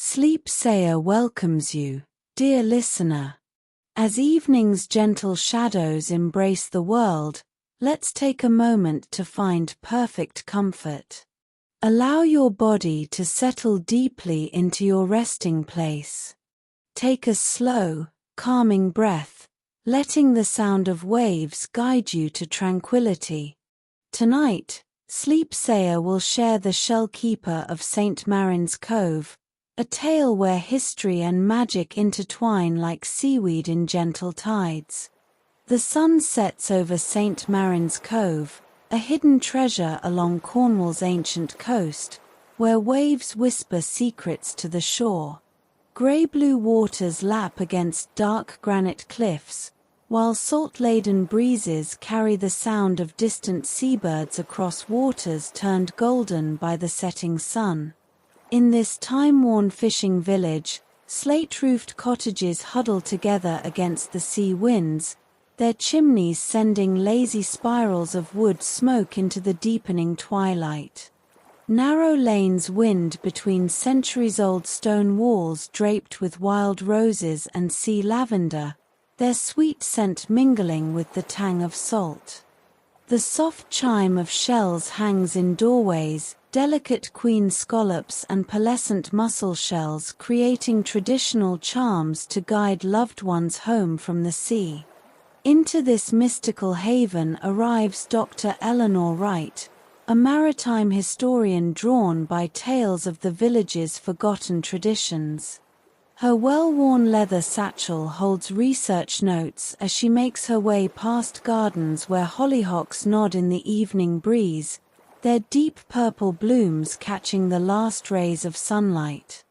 Sleep Sayer welcomes you, dear listener. As evening's gentle shadows embrace the world, let's take a moment to find perfect comfort. Allow your body to settle deeply into your resting place. Take a slow, calming breath, letting the sound of waves guide you to tranquility. Tonight, Sleep Sayer will share the Shell Keeper of St. Maren's Cove, a tale where history and magic intertwine like seaweed in gentle tides. The sun sets over St. Maren's Cove, a hidden treasure along Cornwall's ancient coast, where waves whisper secrets to the shore. Grey-blue waters lap against dark granite cliffs, while salt-laden breezes carry the sound of distant seabirds across waters turned golden by the setting sun. In this time-worn fishing village, slate-roofed cottages huddle together against the sea winds, their chimneys sending lazy spirals of wood smoke into the deepening twilight. Narrow lanes wind between centuries-old stone walls draped with wild roses and sea lavender, their sweet scent mingling with the tang of salt. The soft chime of shells hangs in doorways, delicate queen scallops and pearlescent mussel shells creating traditional charms to guide loved ones home from the sea. Into this mystical haven arrives Dr. Eleanor Wright, a maritime historian drawn by tales of the village's forgotten traditions. Her well-worn leather satchel holds research notes as she makes her way past gardens where hollyhocks nod in the evening breeze, their deep purple blooms catching the last rays of sunlight.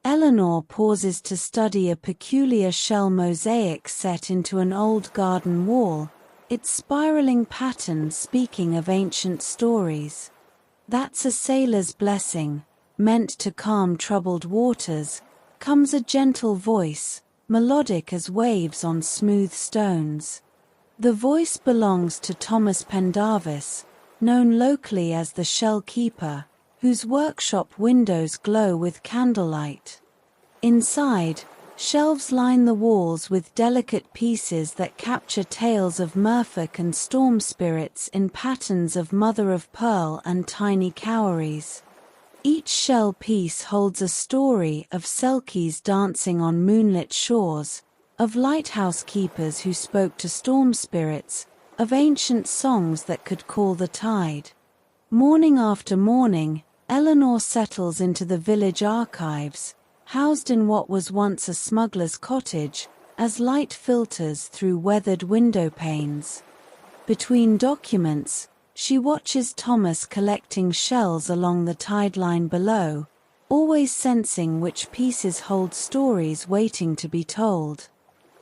Eleanor pauses to study a peculiar shell mosaic set into an old garden wall, its spiraling pattern speaking of ancient stories. That's a sailor's blessing, meant to calm troubled waters, comes a gentle voice, melodic as waves on smooth stones. The voice belongs to Thomas Pendarvis, known locally as the Shell Keeper, whose workshop windows glow with candlelight. Inside, shelves line the walls with delicate pieces that capture tales of merfolk and storm spirits in patterns of mother-of-pearl and tiny cowries. Each shell piece holds a story of selkies dancing on moonlit shores, of lighthouse keepers who spoke to storm spirits, of ancient songs that could call the tide. Morning after morning, Eleanor settles into the village archives, housed in what was once a smuggler's cottage, as light filters through weathered window panes. Between documents, she watches Thomas collecting shells along the tide line below, always sensing which pieces hold stories waiting to be told.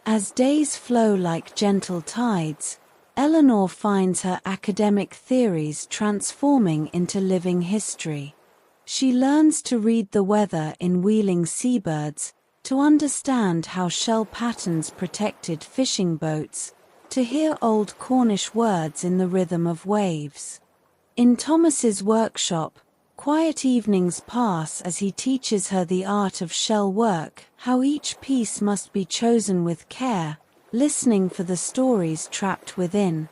As days flow like gentle tides, Eleanor finds her academic theories transforming into living history. She learns to read the weather in wheeling seabirds, to understand how shell patterns protected fishing boats, to hear old Cornish words in the rhythm of waves. In Thomas's workshop, quiet evenings pass as he teaches her the art of shell work, how each piece must be chosen with care, listening for the stories trapped within.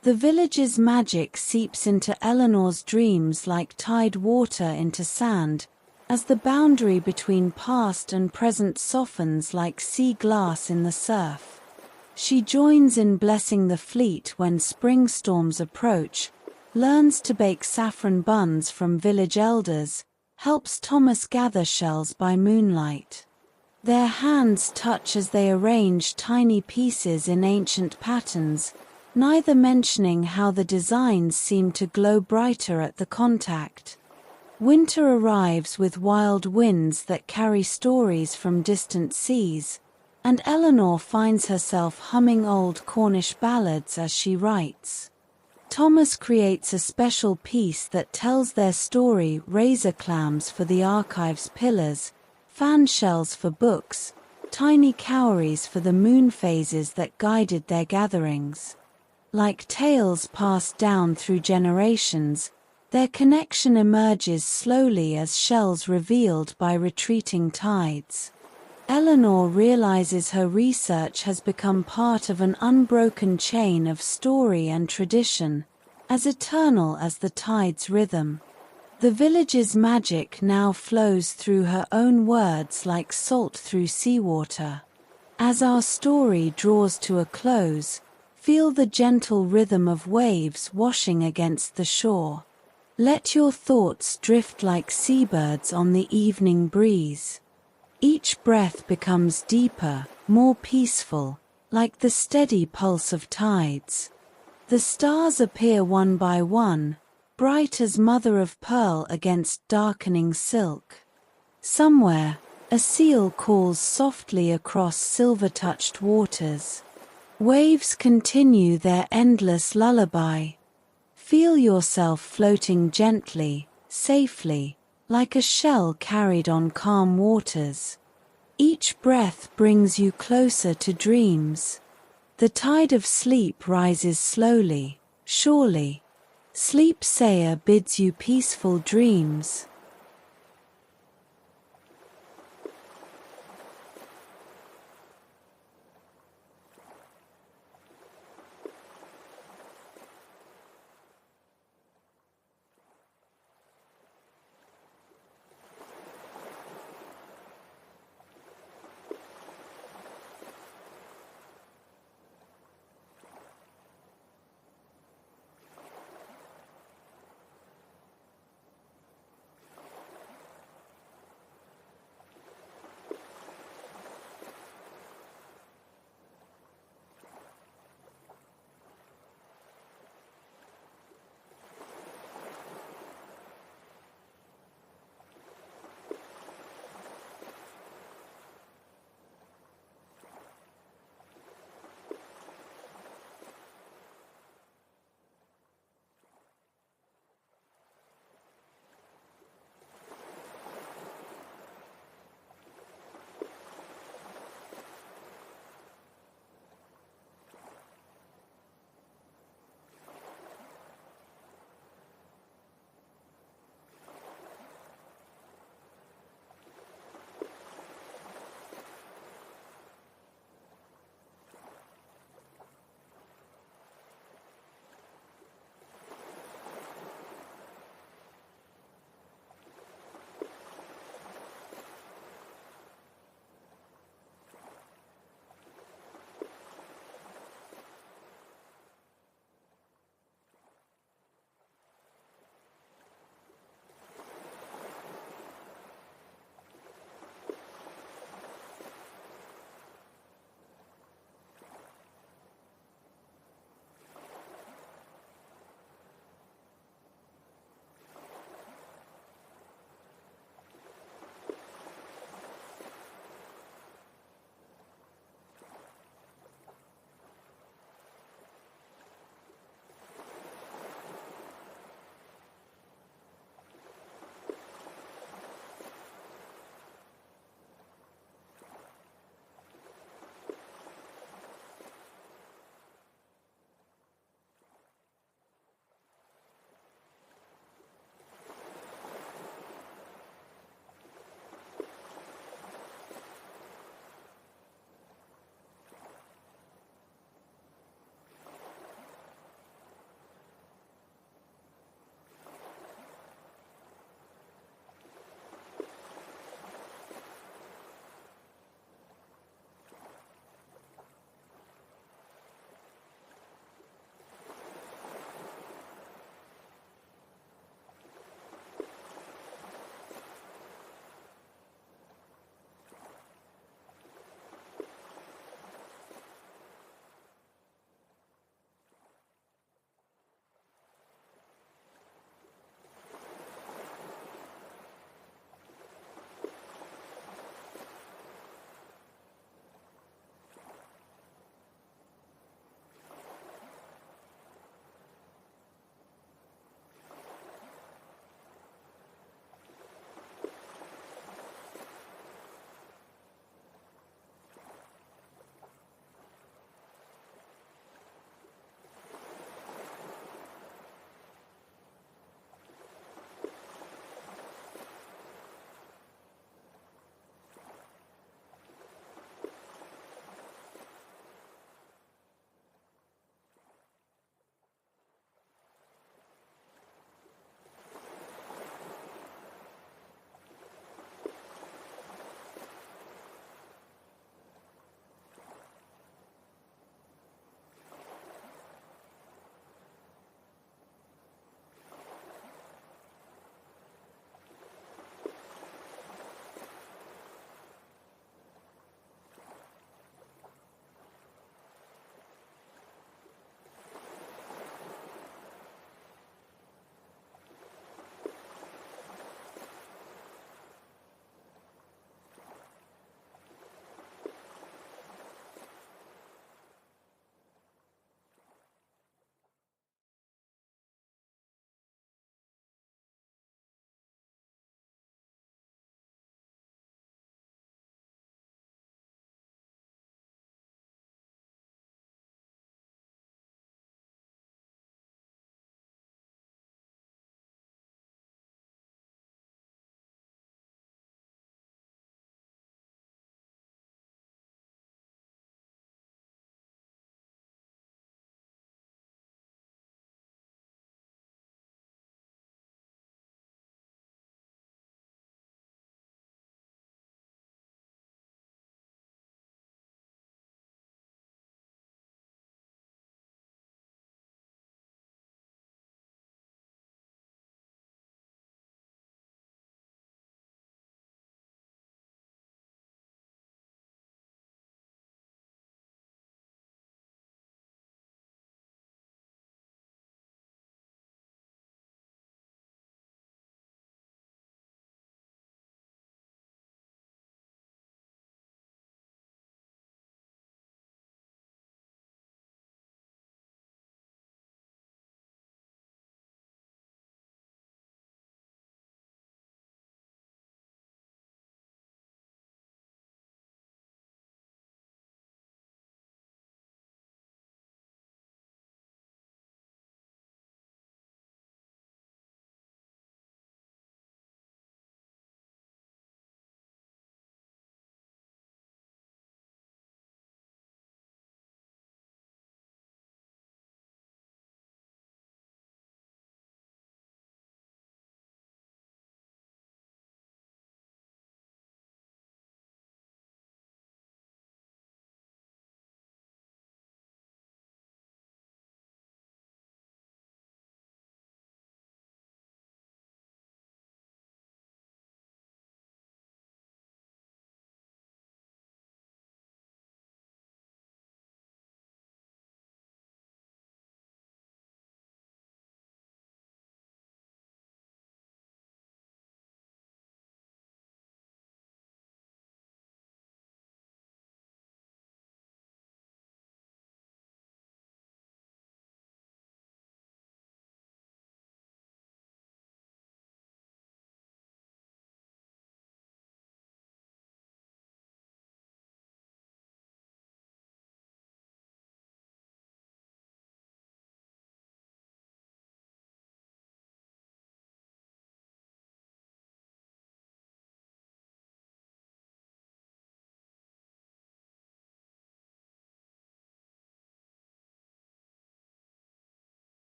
The village's magic seeps into Eleanor's dreams like tide water into sand, as the boundary between past and present softens like sea glass in the surf. She joins in blessing the fleet when spring storms approach, learns to bake saffron buns from village elders, helps Thomas gather shells by moonlight. Their hands touch as they arrange tiny pieces in ancient patterns, neither mentioning how the designs seem to glow brighter at the contact. Winter arrives with wild winds that carry stories from distant seas, and Eleanor finds herself humming old Cornish ballads as she writes. Thomas creates a special piece that tells their story: razor clams for the archive's pillars, fan shells for books, tiny cowries for the moon phases that guided their gatherings. Like tales passed down through generations, Their connection emerges slowly as shells revealed by retreating tides. Eleanor realizes her research has become part of an unbroken chain of story and tradition, as eternal as the tide's rhythm. The village's magic now flows through her own words like salt through seawater. As our story draws to a close, feel the gentle rhythm of waves washing against the shore. Let your thoughts drift like seabirds on the evening breeze. Each breath becomes deeper, more peaceful, like the steady pulse of tides. The stars appear one by one, bright as mother of pearl against darkening silk. Somewhere, a seal calls softly across silver-touched waters. Waves continue their endless lullaby. Feel yourself floating gently, safely, like a shell carried on calm waters. Each breath brings you closer to dreams. The tide of sleep rises slowly, surely. Sleep Sayer bids you peaceful dreams.